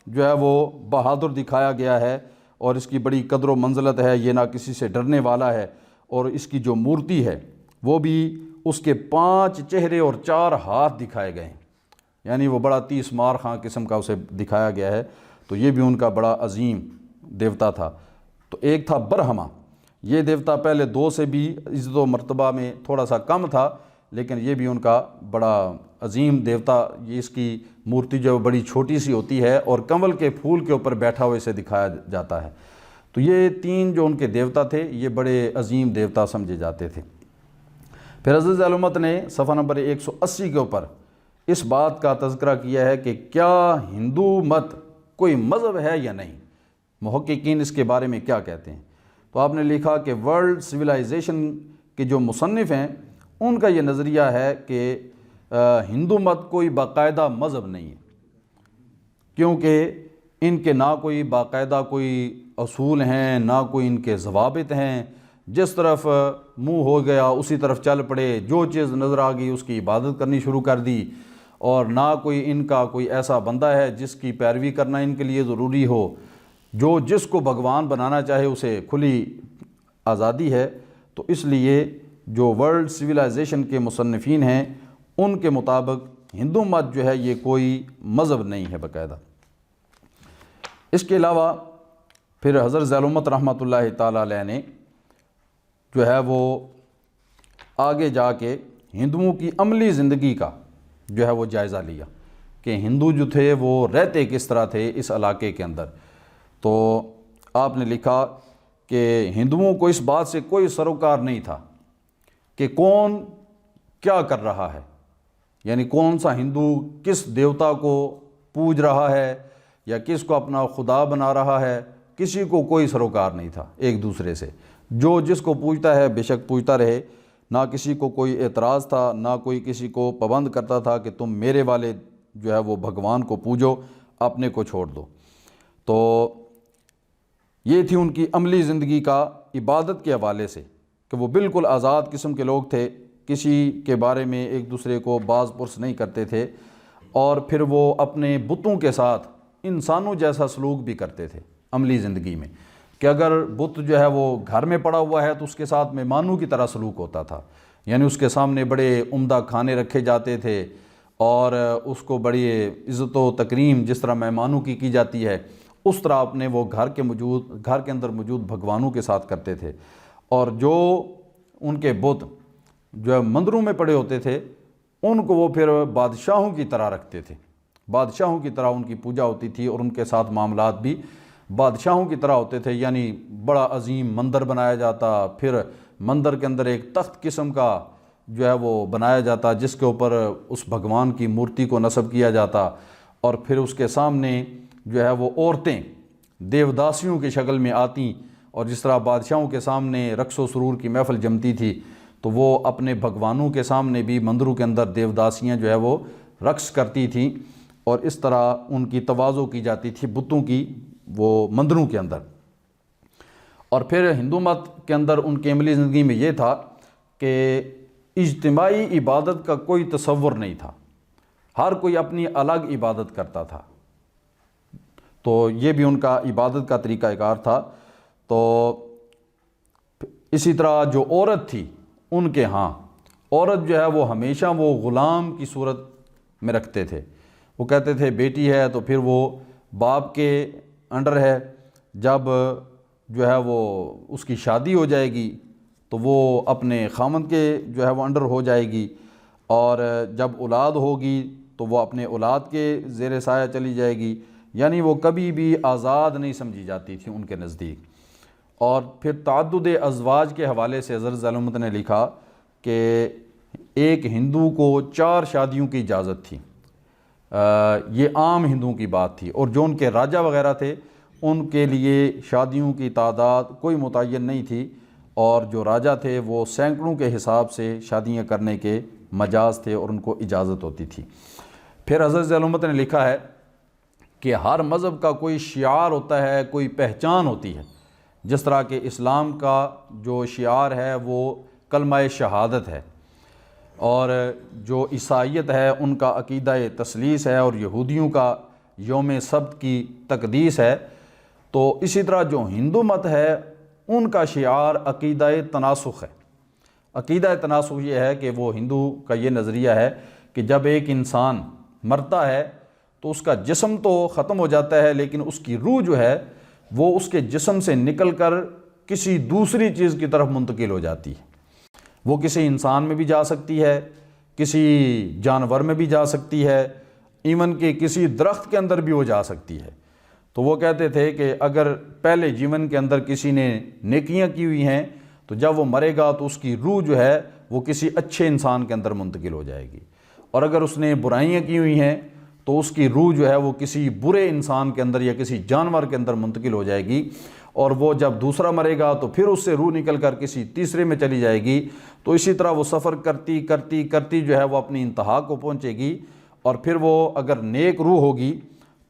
جو ہے وہ بہادر دکھایا گیا ہے اور اس کی بڑی قدر و منزلت ہے، یہ نہ کسی سے ڈرنے والا ہے۔ اور اس کی جو مورتی ہے وہ بھی اس کے 5 چہرے اور 4 ہاتھ دکھائے گئے ہیں، یعنی وہ بڑا 30 مار خاں قسم کا اسے دکھایا گیا ہے۔ تو یہ بھی ان کا بڑا عظیم دیوتا تھا۔ تو ایک تھا برہما، یہ دیوتا پہلے 2 سے بھی عزت و مرتبہ میں تھوڑا سا کم تھا، لیکن یہ بھی ان کا بڑا عظیم دیوتا۔ یہ اس کی مورتی جو بڑی چھوٹی سی ہوتی ہے اور کنول کے پھول کے اوپر بیٹھا ہوا اسے دکھایا جاتا ہے۔ تو یہ 3 جو ان کے دیوتا تھے یہ بڑے عظیم دیوتا سمجھے جاتے تھے۔ پھر حضرت علامت نے صفحہ نمبر 180 کے اوپر اس بات کا تذکرہ کیا ہے کہ کیا ہندو مت کوئی مذہب ہے یا نہیں، محققین اس کے بارے میں کیا کہتے ہیں۔ تو آپ نے لکھا کہ ورلڈ سویلائزیشن کے جو مصنف ہیں ان کا یہ نظریہ ہے کہ ہندو مت کوئی باقاعدہ مذہب نہیں ہے، کیونکہ ان کے نہ کوئی باقاعدہ کوئی اصول ہیں، نہ کوئی ان کے ضوابط ہیں۔ جس طرف منہ ہو گیا اسی طرف چل پڑے، جو چیز نظر آ گئی اس کی عبادت کرنی شروع کر دی، اور نہ کوئی ان کا کوئی ایسا بندہ ہے جس کی پیروی کرنا ان کے لیے ضروری ہو۔ جو جس کو بھگوان بنانا چاہے اسے کھلی آزادی ہے۔ تو اس لیے جو ورلڈ سویلائزیشن کے مصنفین ہیں ان کے مطابق ہندو مت جو ہے یہ کوئی مذہب نہیں ہے باقاعدہ۔ اس کے علاوہ پھر حضرت ذیل الامت رحمۃ اللہ تعالیٰ علیہ نے جو ہے وہ آگے جا کے ہندوؤں کی عملی زندگی کا جو ہے وہ جائزہ لیا کہ ہندو جو تھے وہ رہتے کس طرح تھے اس علاقے کے اندر۔ تو آپ نے لکھا کہ ہندوؤں کو اس بات سے کوئی سروکار نہیں تھا کہ کون کیا کر رہا ہے، یعنی کون سا ہندو کس دیوتا کو پوج رہا ہے یا کس کو اپنا خدا بنا رہا ہے، کسی کو کوئی سروکار نہیں تھا ایک دوسرے سے۔ جو جس کو پوجتا ہے بے شک پوجتا رہے، نہ کسی کو کوئی اعتراض تھا، نہ کوئی کسی کو پابند کرتا تھا کہ تم میرے والے جو ہے وہ بھگوان کو پوجو، اپنے کو چھوڑ دو۔ تو یہ تھی ان کی عملی زندگی کا عبادت کے حوالے سے کہ وہ بالکل آزاد قسم کے لوگ تھے، کسی کے بارے میں ایک دوسرے کو باز پرس نہیں کرتے تھے، اور پھر وہ اپنے بتوں کے ساتھ انسانوں جیسا سلوک بھی کرتے تھے عملی زندگی میں، کہ اگر بت جو ہے وہ گھر میں پڑا ہوا ہے تو اس کے ساتھ مہمانوں کی طرح سلوک ہوتا تھا، یعنی اس کے سامنے بڑے عمدہ کھانے رکھے جاتے تھے اور اس کو بڑی عزت و تکریم جس طرح مہمانوں کی جاتی ہے اس طرح اپنے وہ گھر کے اندر موجود بھگوانوں کے ساتھ کرتے تھے۔ اور جو ان کے بت جو ہے مندروں میں پڑے ہوتے تھے ان کو وہ پھر بادشاہوں کی طرح رکھتے تھے، بادشاہوں کی طرح ان کی پوجا ہوتی تھی اور ان کے ساتھ معاملات بھی بادشاہوں کی طرح ہوتے تھے، یعنی بڑا عظیم مندر بنایا جاتا، پھر مندر کے اندر ایک تخت قسم کا جو ہے وہ بنایا جاتا جس کے اوپر اس بھگوان کی مورتی کو نصب کیا جاتا، اور پھر اس کے سامنے جو ہے وہ عورتیں دیوداسیوں کی شکل میں آتیں، اور جس طرح بادشاہوں کے سامنے رقص و سرور کی محفل جمتی تھی تو وہ اپنے بھگوانوں کے سامنے بھی مندروں کے اندر دیوداسیاں جو ہے وہ رقص کرتی تھیں، اور اس طرح ان کی تواضع کی جاتی تھی بتوں کی وہ مندروں کے اندر۔ اور پھر ہندو مت کے اندر ان کی عملی زندگی میں یہ تھا کہ اجتماعی عبادت کا کوئی تصور نہیں تھا، ہر کوئی اپنی الگ عبادت کرتا تھا۔ تو یہ بھی ان کا عبادت کا طریقہ کار تھا۔ تو اسی طرح جو عورت تھی ان کے ہاں عورت جو ہے وہ ہمیشہ وہ غلام کی صورت میں رکھتے تھے، وہ کہتے تھے بیٹی ہے تو پھر وہ باپ کے انڈر ہے، جب جو ہے وہ اس کی شادی ہو جائے گی تو وہ اپنے خامند کے جو ہے وہ انڈر ہو جائے گی، اور جب اولاد ہوگی تو وہ اپنے اولاد کے زیر سایہ چلی جائے گی، یعنی وہ کبھی بھی آزاد نہیں سمجھی جاتی تھی ان کے نزدیک۔ اور پھر تعدد ازواج کے حوالے سے حضرت ذیل الامت نے لکھا کہ ایک ہندو کو 4 شادیوں کی اجازت تھی، یہ عام ہندوؤں کی بات تھی، اور جو ان کے راجہ وغیرہ تھے ان کے لیے شادیوں کی تعداد کوئی متعین نہیں تھی، اور جو راجہ تھے وہ سینکڑوں کے حساب سے شادیاں کرنے کے مجاز تھے اور ان کو اجازت ہوتی تھی۔ پھر حضرت ذیل الامت نے لکھا ہے کہ ہر مذہب کا کوئی شعار ہوتا ہے، کوئی پہچان ہوتی ہے۔ جس طرح کہ اسلام کا جو شعار ہے وہ کلمہ شہادت ہے، اور جو عیسائیت ہے ان کا عقیدہ تثلیث ہے، اور یہودیوں کا یوم سبت کی تقدیس ہے، تو اسی طرح جو ہندو مت ہے ان کا شعار عقیدہ تناسخ ہے۔ عقیدہ تناسخ یہ ہے کہ وہ ہندو کا یہ نظریہ ہے کہ جب ایک انسان مرتا ہے تو اس کا جسم تو ختم ہو جاتا ہے، لیکن اس کی روح جو ہے وہ اس کے جسم سے نکل کر کسی دوسری چیز کی طرف منتقل ہو جاتی ہے۔ وہ کسی انسان میں بھی جا سکتی ہے، کسی جانور میں بھی جا سکتی ہے، ایون کہ کسی درخت کے اندر بھی وہ جا سکتی ہے۔ تو وہ کہتے تھے کہ اگر پہلے جیون کے اندر کسی نے نیکیاں کی ہوئی ہیں تو جب وہ مرے گا تو اس کی روح جو ہے وہ کسی اچھے انسان کے اندر منتقل ہو جائے گی، اور اگر اس نے برائیاں کی ہوئی ہیں تو اس کی روح جو ہے وہ کسی برے انسان کے اندر یا کسی جانور کے اندر منتقل ہو جائے گی، اور وہ جب دوسرا مرے گا تو پھر اس سے روح نکل کر کسی تیسرے میں چلی جائے گی۔ تو اسی طرح وہ سفر کرتی کرتی کرتی جو ہے وہ اپنی انتہا کو پہنچے گی، اور پھر وہ اگر نیک روح ہوگی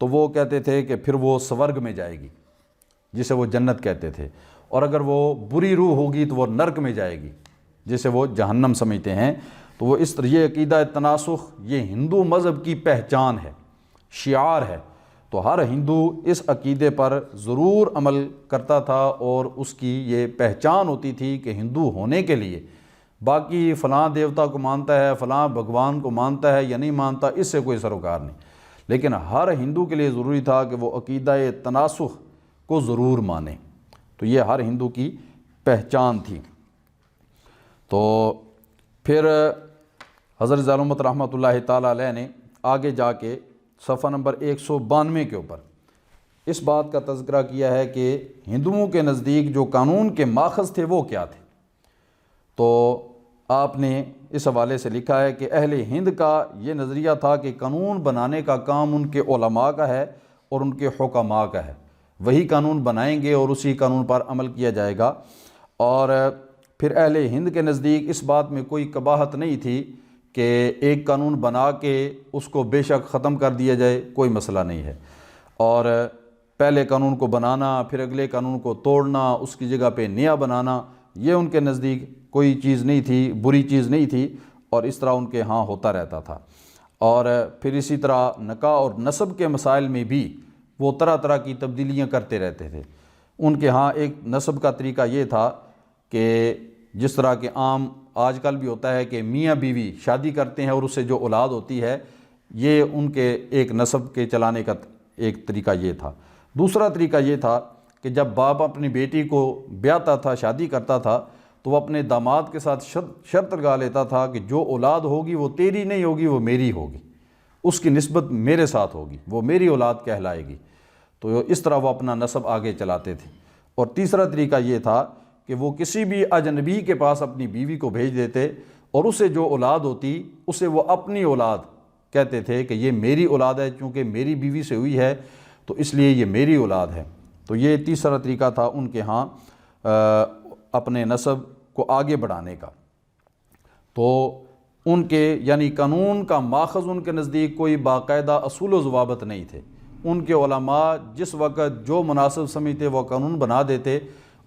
تو وہ کہتے تھے کہ پھر وہ سورگ میں جائے گی، جسے وہ جنت کہتے تھے، اور اگر وہ بری روح ہوگی تو وہ نرک میں جائے گی، جسے وہ جہنم سمجھتے ہیں۔ تو وہ اس طرح یہ عقیدہ تناسخ یہ ہندو مذہب کی پہچان ہے، شعار ہے۔ تو ہر ہندو اس عقیدے پر ضرور عمل کرتا تھا، اور اس کی یہ پہچان ہوتی تھی کہ ہندو ہونے کے لیے باقی فلاں دیوتا کو مانتا ہے، فلاں بھگوان کو مانتا ہے یا نہیں مانتا، اس سے کوئی سروکار نہیں، لیکن ہر ہندو کے لیے ضروری تھا کہ وہ عقیدہ تناسخ کو ضرور مانے۔ تو یہ ہر ہندو کی پہچان تھی۔ تو پھر حضرت ذیل العلومۃ رحمۃ اللہ تعالیٰ علیہ نے آگے جا کے صفحہ نمبر 192 کے اوپر اس بات کا تذکرہ کیا ہے کہ ہندوؤں کے نزدیک جو قانون کے ماخذ تھے وہ کیا تھے۔ تو آپ نے اس حوالے سے لکھا ہے کہ اہل ہند کا یہ نظریہ تھا کہ قانون بنانے کا کام ان کے علماء کا ہے اور ان کے حکماء کا ہے، وہی قانون بنائیں گے اور اسی قانون پر عمل کیا جائے گا۔ اور پھر اہل ہند کے نزدیک اس بات میں کوئی قباحت نہیں تھی کہ ایک قانون بنا کے اس کو بے شک ختم کر دیا جائے، کوئی مسئلہ نہیں ہے، اور پہلے قانون کو بنانا پھر اگلے قانون کو توڑنا اس کی جگہ پہ نیا بنانا، یہ ان کے نزدیک کوئی چیز نہیں تھی، بری چیز نہیں تھی، اور اس طرح ان کے ہاں ہوتا رہتا تھا۔ اور پھر اسی طرح نکاح اور نسب کے مسائل میں بھی وہ طرح طرح کی تبدیلیاں کرتے رہتے تھے۔ ان کے ہاں ایک نسب کا طریقہ یہ تھا کہ جس طرح کہ عام آج کل بھی ہوتا ہے کہ میاں بیوی شادی کرتے ہیں اور اس سے جو اولاد ہوتی ہے، یہ ان کے ایک نسب کے چلانے کا ایک طریقہ یہ تھا۔ دوسرا طریقہ یہ تھا کہ جب باپ اپنی بیٹی کو بیاہتا تھا، شادی کرتا تھا، تو وہ اپنے داماد کے ساتھ شرط لگا لیتا تھا کہ جو اولاد ہوگی وہ تیری نہیں ہوگی، وہ میری ہوگی، اس کی نسبت میرے ساتھ ہوگی، وہ میری اولاد کہلائے گی۔ تو اس طرح وہ اپنا نسب آگے چلاتے تھے۔ اور تیسرا طریقہ یہ تھا کہ وہ کسی بھی اجنبی کے پاس اپنی بیوی کو بھیج دیتے، اور اسے جو اولاد ہوتی اسے وہ اپنی اولاد کہتے تھے کہ یہ میری اولاد ہے، چونکہ میری بیوی سے ہوئی ہے تو اس لیے یہ میری اولاد ہے۔ تو یہ تیسرا طریقہ تھا ان کے ہاں اپنے نسب کو آگے بڑھانے کا۔ تو ان کے یعنی قانون کا ماخذ ان کے نزدیک کوئی باقاعدہ اصول و ضوابط نہیں تھے۔ ان کے علماء جس وقت جو مناسب سمجھتے وہ قانون بنا دیتے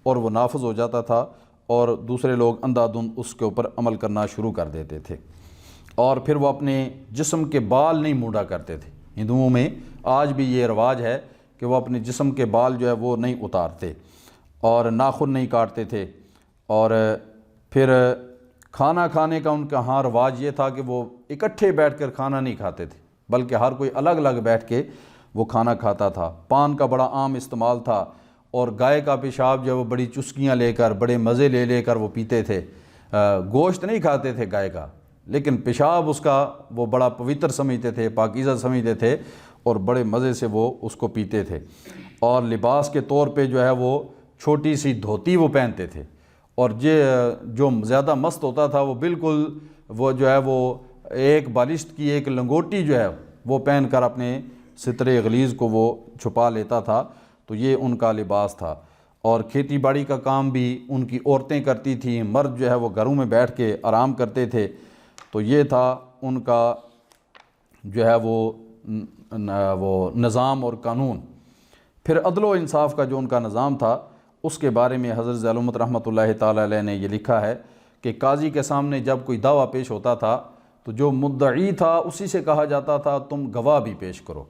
اور وہ نافذ ہو جاتا تھا، اور دوسرے لوگ اندھا دھند اس کے اوپر عمل کرنا شروع کر دیتے تھے۔ اور پھر وہ اپنے جسم کے بال نہیں مونڈا کرتے تھے۔ ہندوؤں میں آج بھی یہ رواج ہے کہ وہ اپنے جسم کے بال جو ہے وہ نہیں اتارتے، اور ناخن نہیں کاٹتے تھے۔ اور پھر کھانا کھانے کا ان کا ہاں رواج یہ تھا کہ وہ اکٹھے بیٹھ کر کھانا نہیں کھاتے تھے، بلکہ ہر کوئی الگ الگ بیٹھ کے وہ کھانا کھاتا تھا۔ پان کا بڑا عام استعمال تھا، اور گائے کا پیشاب جو ہے وہ بڑی چسکیاں لے کر، بڑے مزے لے لے کر وہ پیتے تھے۔ گوشت نہیں کھاتے تھے گائے کا، لیکن پیشاب اس کا وہ بڑا پوتر سمجھتے تھے، پاکیزہ سمجھتے تھے، اور بڑے مزے سے وہ اس کو پیتے تھے۔ اور لباس کے طور پہ جو ہے وہ چھوٹی سی دھوتی وہ پہنتے تھے، اور جو زیادہ مست ہوتا تھا وہ بالکل وہ جو ہے وہ ایک بالشت کی ایک لنگوٹی جو ہے وہ پہن کر اپنے ستر غلیظ کو وہ چھپا لیتا تھا۔ تو یہ ان کا لباس تھا۔ اور کھیتی باڑی کا کام بھی ان کی عورتیں کرتی تھیں، مرد جو ہے وہ گھروں میں بیٹھ کے آرام کرتے تھے۔ تو یہ تھا ان کا جو ہے وہ وہ نظام اور قانون۔ پھر عدل و انصاف کا جو ان کا نظام تھا اس کے بارے میں حضرت ذی العلومۃ رحمۃ اللہ تعالی علیہ نے یہ لکھا ہے کہ قاضی کے سامنے جب کوئی دعویٰ پیش ہوتا تھا تو جو مدعی تھا اسی سے کہا جاتا تھا تم گواہ بھی پیش کرو،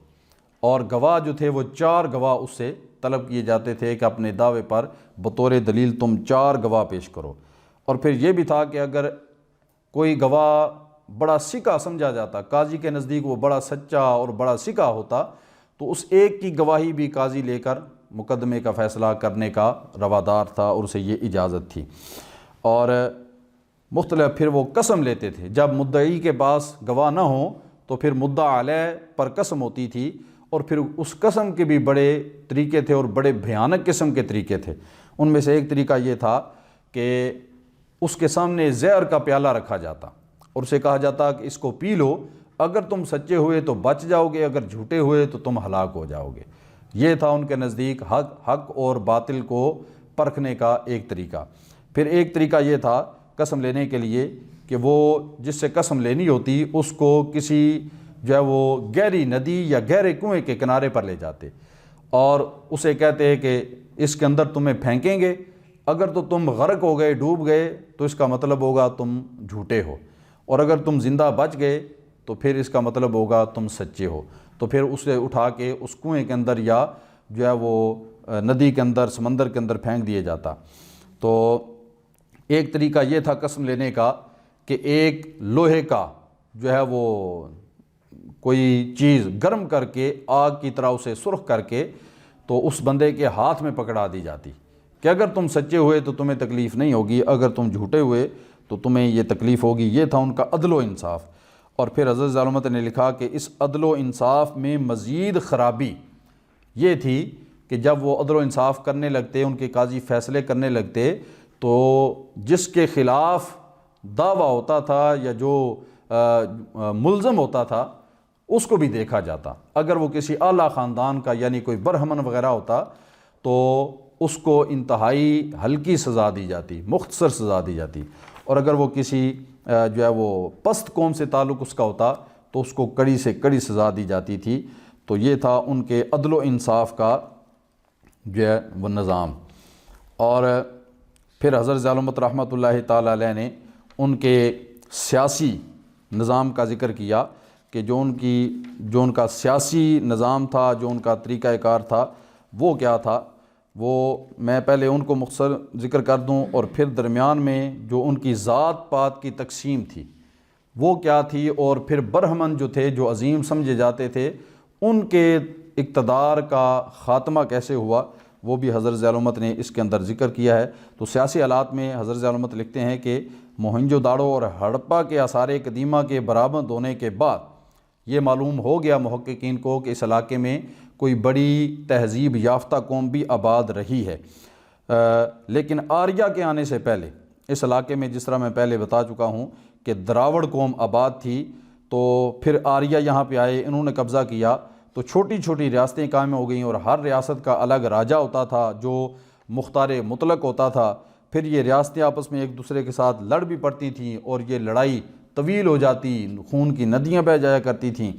اور گواہ جو تھے وہ 4 گواہ اس سے طلب کیے جاتے تھے کہ اپنے دعوے پر بطور دلیل تم 4 گواہ پیش کرو۔ اور پھر یہ بھی تھا کہ اگر کوئی گواہ بڑا سکہ سمجھا جاتا، قاضی کے نزدیک وہ بڑا سچا اور بڑا سکہ ہوتا، تو اس ایک کی گواہی بھی قاضی لے کر مقدمے کا فیصلہ کرنے کا روادار تھا اور اسے یہ اجازت تھی۔ اور مختلف پھر وہ قسم لیتے تھے، جب مدعی کے پاس گواہ نہ ہوں تو پھر مدعا علیہ پر قسم ہوتی تھی، اور پھر اس قسم کے بھی بڑے طریقے تھے اور بڑے بھیانک قسم کے طریقے تھے۔ ان میں سے ایک طریقہ یہ تھا کہ اس کے سامنے زہر کا پیالہ رکھا جاتا اور اسے کہا جاتا کہ اس کو پی لو، اگر تم سچے ہوئے تو بچ جاؤ گے، اگر جھوٹے ہوئے تو تم ہلاک ہو جاؤ گے۔ یہ تھا ان کے نزدیک حق اور باطل کو پرکھنے کا ایک طریقہ۔ پھر ایک طریقہ یہ تھا قسم لینے کے لیے کہ وہ جس سے قسم لینی ہوتی اس کو کسی جو ہے وہ گہری ندی یا گہرے کنویں کے کنارے پر لے جاتے اور اسے کہتے کہ اس کے اندر تمہیں پھینکیں گے، اگر تو تم غرق ہو گئے، ڈوب گئے، تو اس کا مطلب ہوگا تم جھوٹے ہو، اور اگر تم زندہ بچ گئے تو پھر اس کا مطلب ہوگا تم سچے ہو۔ تو پھر اسے اٹھا کے اس کنویں کے اندر یا جو ہے وہ ندی کے اندر، سمندر کے اندر پھینک دیا جاتا۔ تو ایک طریقہ یہ تھا قسم لینے کا کہ ایک لوہے کا جو ہے وہ کوئی چیز گرم کر کے آگ کی طرح اسے سرخ کر کے تو اس بندے کے ہاتھ میں پکڑا دی جاتی کہ اگر تم سچے ہوئے تو تمہیں تکلیف نہیں ہوگی، اگر تم جھوٹے ہوئے تو تمہیں یہ تکلیف ہوگی۔ یہ تھا ان کا عدل و انصاف۔ اور پھر حضرت ذی العلومۃ نے لکھا کہ اس عدل و انصاف میں مزید خرابی یہ تھی کہ جب وہ عدل و انصاف کرنے لگتے، ان کے قاضی فیصلے کرنے لگتے، تو جس کے خلاف دعویٰ ہوتا تھا یا جو ملزم ہوتا تھا اس کو بھی دیکھا جاتا۔ اگر وہ کسی اعلیٰ خاندان کا یعنی کوئی برہمن وغیرہ ہوتا تو اس کو انتہائی ہلکی سزا دی جاتی، مختصر سزا دی جاتی، اور اگر وہ کسی جو ہے وہ پست قوم سے تعلق اس کا ہوتا تو اس کو کڑی سے کڑی سزا دی جاتی تھی۔ تو یہ تھا ان کے عدل و انصاف کا جو ہے وہ نظام۔ اور پھر حضرت ذی العلومۃ رحمۃ اللہ تعالی علیہ نے ان کے سیاسی نظام کا ذکر کیا کہ جو ان کا سیاسی نظام تھا، جو ان کا طریقہ کار تھا وہ کیا تھا۔ وہ میں پہلے ان کو مختصر ذکر کر دوں اور پھر درمیان میں جو ان کی ذات پات کی تقسیم تھی وہ کیا تھی، اور پھر برہمن جو تھے جو عظیم سمجھے جاتے تھے ان کے اقتدار کا خاتمہ کیسے ہوا، وہ بھی حضرت ذی العلومۃ نے اس کے اندر ذکر کیا ہے۔ تو سیاسی حالات میں حضرت ذی العلومۃ لکھتے ہیں کہ موہنجو داڑو اور ہڑپا کے آثار قدیمہ کے برآمد ہونے کے بعد یہ معلوم ہو گیا محققین کو کہ اس علاقے میں کوئی بڑی تہذیب یافتہ قوم بھی آباد رہی ہے، لیکن آریہ کے آنے سے پہلے اس علاقے میں جس طرح میں پہلے بتا چکا ہوں کہ دراوڑ قوم آباد تھی، تو پھر آریہ یہاں پہ آئے، انہوں نے قبضہ کیا تو چھوٹی چھوٹی ریاستیں قائم ہو گئیں اور ہر ریاست کا الگ راجہ ہوتا تھا جو مختار مطلق ہوتا تھا۔ پھر یہ ریاستیں آپس میں ایک دوسرے کے ساتھ لڑ بھی پڑتی تھیں اور یہ لڑائی طویل ہو جاتی، خون کی ندیاں بہہ جایا کرتی تھیں،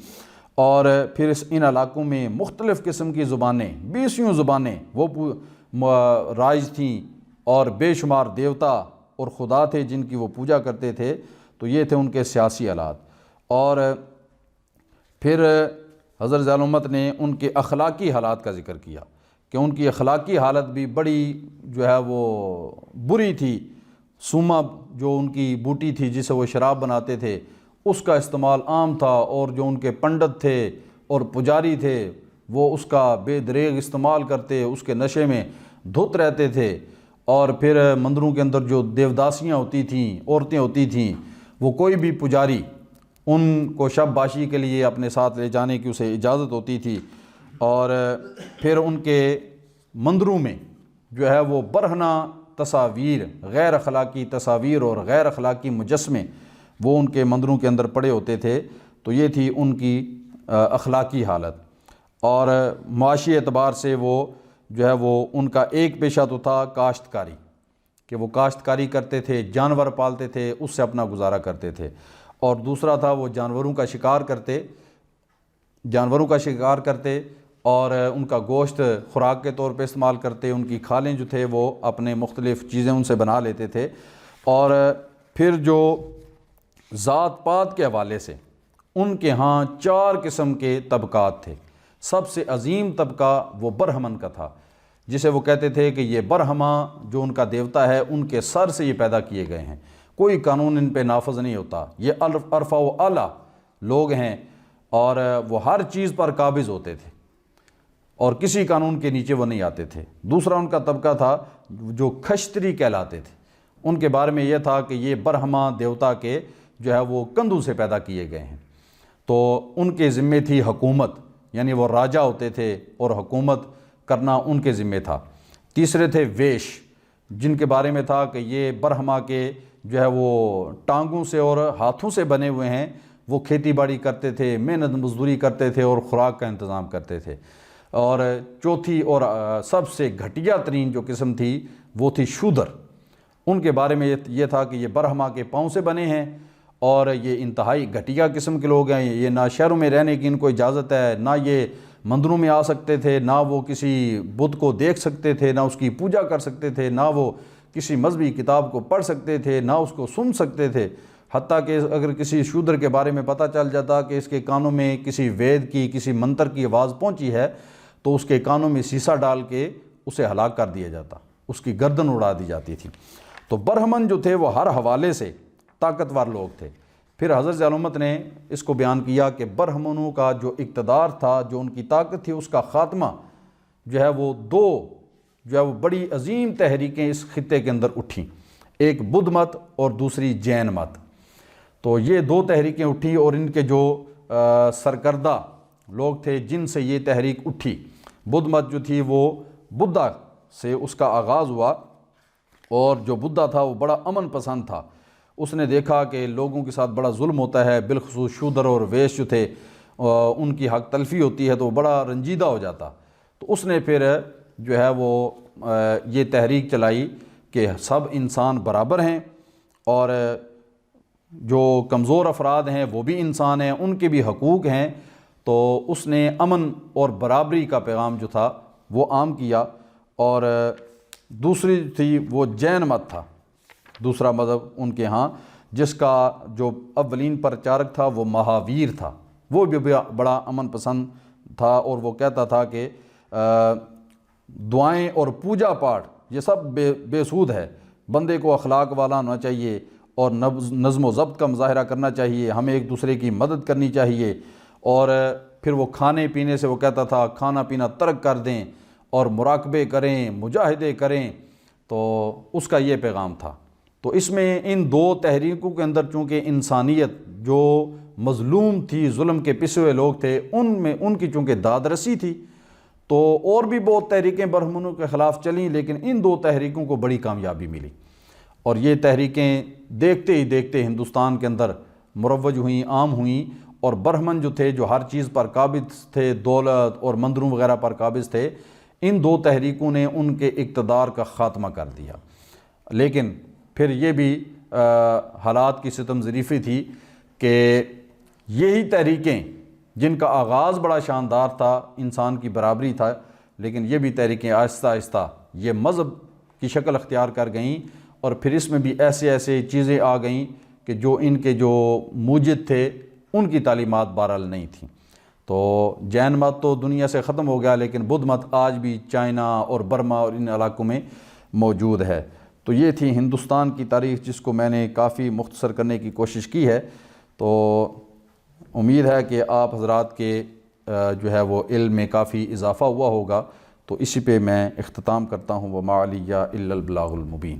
اور پھر ان علاقوں میں مختلف قسم کی زبانیں، 20 زبانیں وہ رائج تھیں، اور بے شمار دیوتا اور خدا تھے جن کی وہ پوجا کرتے تھے۔ تو یہ تھے ان کے سیاسی حالات۔ اور پھر حضرت ذی العلومۃ نے ان کے اخلاقی حالات کا ذکر کیا کہ ان کی اخلاقی حالت بھی بڑی جو ہے وہ بری تھی۔ سوما جو ان کی بوٹی تھی جسے وہ شراب بناتے تھے اس کا استعمال عام تھا، اور جو ان کے پنڈت تھے اور پجاری تھے وہ اس کا بے دریغ استعمال کرتے، اس کے نشے میں دھت رہتے تھے۔ اور پھر مندروں کے اندر جو دیوداسیاں ہوتی تھیں، عورتیں ہوتی تھیں، وہ کوئی بھی پجاری ان کو شب باشی کے لیے اپنے ساتھ لے جانے کی اسے اجازت ہوتی تھی۔ اور پھر ان کے مندروں میں جو ہے وہ برہنہ تصاویر، غیر اخلاقی تصاویر اور غیر اخلاقی مجسمے وہ ان کے مندروں کے اندر پڑے ہوتے تھے۔ تو یہ تھی ان کی اخلاقی حالت۔ اور معاشی اعتبار سے وہ جو ہے وہ ان کا ایک پیشہ تو تھا کاشتکاری، کہ وہ کاشتکاری کرتے تھے، جانور پالتے تھے، اس سے اپنا گزارا کرتے تھے، اور دوسرا تھا وہ جانوروں کا شکار کرتے جانوروں کا شکار کرتے اور ان کا گوشت خوراک کے طور پہ استعمال کرتے، ان کی کھالیں جو تھے وہ اپنے مختلف چیزیں ان سے بنا لیتے تھے۔ اور پھر جو ذات پات کے حوالے سے ان کے ہاں 4 قسم کے طبقات تھے۔ سب سے عظیم طبقہ وہ برہمن کا تھا، جسے وہ کہتے تھے کہ یہ برہما جو ان کا دیوتا ہے، ان کے سر سے یہ پیدا کیے گئے ہیں، کوئی قانون ان پہ نافذ نہیں ہوتا، یہ عرفہ و اعلیٰ لوگ ہیں اور وہ ہر چیز پر قابض ہوتے تھے اور کسی قانون کے نیچے وہ نہیں آتے تھے۔ دوسرا ان کا طبقہ تھا جو کھشتری کہلاتے تھے، ان کے بارے میں یہ تھا کہ یہ برہما دیوتا کے جو ہے وہ کندھوں سے پیدا کیے گئے ہیں، تو ان کے ذمے تھی حکومت، یعنی وہ راجہ ہوتے تھے اور حکومت کرنا ان کے ذمے تھا۔ تیسرے تھے ویش، جن کے بارے میں تھا کہ یہ برہما کے جو ہے وہ ٹانگوں سے اور ہاتھوں سے بنے ہوئے ہیں، وہ کھیتی باڑی کرتے تھے، محنت مزدوری کرتے تھے اور خوراک کا انتظام کرتے تھے۔ اور چوتھی اور سب سے گھٹیا ترین جو قسم تھی وہ تھی شودر، ان کے بارے میں یہ تھا کہ یہ برہما کے پاؤں سے بنے ہیں اور یہ انتہائی گھٹیا قسم کے لوگ ہیں، یہ نہ شہروں میں رہنے کی ان کو اجازت ہے، نہ یہ مندروں میں آ سکتے تھے، نہ وہ کسی بت کو دیکھ سکتے تھے، نہ اس کی پوجا کر سکتے تھے، نہ وہ کسی مذہبی کتاب کو پڑھ سکتے تھے، نہ اس کو سن سکتے تھے۔ حتیٰ کہ اگر کسی شودر کے بارے میں پتہ چل جاتا کہ اس کے کانوں میں کسی وید کی کسی منتر کی آواز پہنچی ہے تو اس کے کانوں میں سیسا ڈال کے اسے ہلاک کر دیا جاتا، اس کی گردن اڑا دی جاتی تھی۔ تو برہمن جو تھے وہ ہر حوالے سے طاقتور لوگ تھے۔ پھر حضرت علامت نے اس کو بیان کیا کہ برہمنوں کا جو اقتدار تھا، جو ان کی طاقت تھی، اس کا خاتمہ جو ہے وہ جو ہے وہ بڑی عظیم تحریکیں اس خطے کے اندر اٹھیں، ایک بدھ مت اور دوسری جین مت۔ تو یہ 2 تحریکیں اٹھی اور ان کے جو سرکردہ لوگ تھے جن سے یہ تحریک اٹھی، بدھ مت جو تھی وہ بدھا سے اس کا آغاز ہوا، اور جو بدھا تھا وہ بڑا امن پسند تھا۔ اس نے دیکھا کہ لوگوں کے ساتھ بڑا ظلم ہوتا ہے، بالخصوص شودر اور ویش جو تھے ان کی حق تلفی ہوتی ہے تو وہ بڑا رنجیدہ ہو جاتا۔ تو اس نے پھر جو ہے وہ یہ تحریک چلائی کہ سب انسان برابر ہیں اور جو کمزور افراد ہیں وہ بھی انسان ہیں، ان کے بھی حقوق ہیں۔ تو اس نے امن اور برابری کا پیغام جو تھا وہ عام کیا۔ اور دوسری تھی وہ جین مت تھا، دوسرا مذہب ان کے ہاں، جس کا جو اولین پرچارک تھا وہ مہاویر تھا، وہ بھی بڑا امن پسند تھا اور وہ کہتا تھا کہ دعائیں اور پوجا پاٹ یہ سب بے سود ہے، بندے کو اخلاق والا ہونا چاہیے اور نظم و ضبط کا مظاہرہ کرنا چاہیے، ہمیں ایک دوسرے کی مدد کرنی چاہیے۔ اور پھر وہ کھانے پینے سے وہ کہتا تھا کھانا پینا ترک کر دیں اور مراقبے کریں، مجاہدے کریں، تو اس کا یہ پیغام تھا۔ تو اس میں ان 2 تحریکوں کے اندر چونکہ انسانیت جو مظلوم تھی، ظلم کے پسے ہوئے لوگ تھے، ان کی چونکہ داد رسی تھی، تو اور بھی بہت تحریکیں برہمنوں کے خلاف چلیں، لیکن ان 2 تحریکوں کو بڑی کامیابی ملی اور یہ تحریکیں دیکھتے ہی دیکھتے ہندوستان کے اندر مروج ہوئیں، عام ہوئیں، اور برہمن جو تھے جو ہر چیز پر قابض تھے، دولت اور مندروں وغیرہ پر قابض تھے، ان 2 تحریکوں نے ان کے اقتدار کا خاتمہ کر دیا۔ لیکن پھر یہ بھی حالات کی ستم ظریفی تھی کہ یہی تحریکیں جن کا آغاز بڑا شاندار تھا، انسان کی برابری تھا، لیکن یہ بھی تحریکیں آہستہ آہستہ یہ مذہب کی شکل اختیار کر گئیں، اور پھر اس میں بھی ایسے چیزیں آ گئیں کہ جو ان کے جو موجد تھے ان کی تعلیمات بہرحال نہیں تھیں۔ تو جین مت تو دنیا سے ختم ہو گیا، لیکن بدھ مت آج بھی چائنا اور برما اور ان علاقوں میں موجود ہے۔ تو یہ تھی ہندوستان کی تاریخ، جس کو میں نے کافی مختصر کرنے کی کوشش کی ہے۔ تو امید ہے کہ آپ حضرات کے جو ہے وہ علم میں کافی اضافہ ہوا ہوگا۔ تو اسی پہ میں اختتام کرتا ہوں۔ وما علیہ الا البلاغ المبین۔